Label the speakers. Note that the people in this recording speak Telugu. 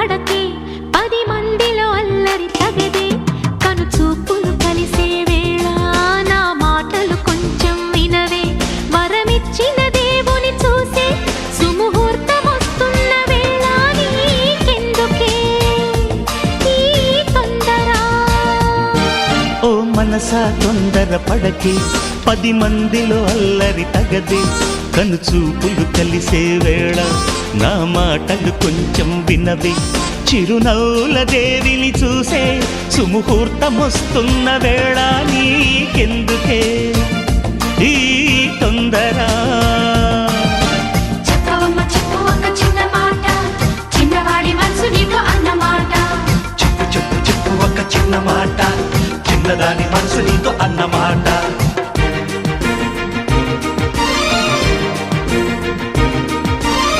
Speaker 1: పడకే, 10 మందిలో అల్లరి తగదే. కను చూపులు కలిసే వేళ నా మాటలు కొంచెం వినవే. వరమిచ్చిన దేవుని చూసే సుముహూర్తం వస్తున్న వేళ నీకెందుకే ఈ తొందర?
Speaker 2: ఓ మనసా తొందర పడకే, 10 మందిలో అల్లరి తగదే. కను చూపులు కలిసే వేళ నా మాటలు కొంచెం వినవే. చిరునవ్వుల దేవిని చూసే సుముహూర్తం వస్తున్న వేళ నీకెందుకే ఈ తొందర?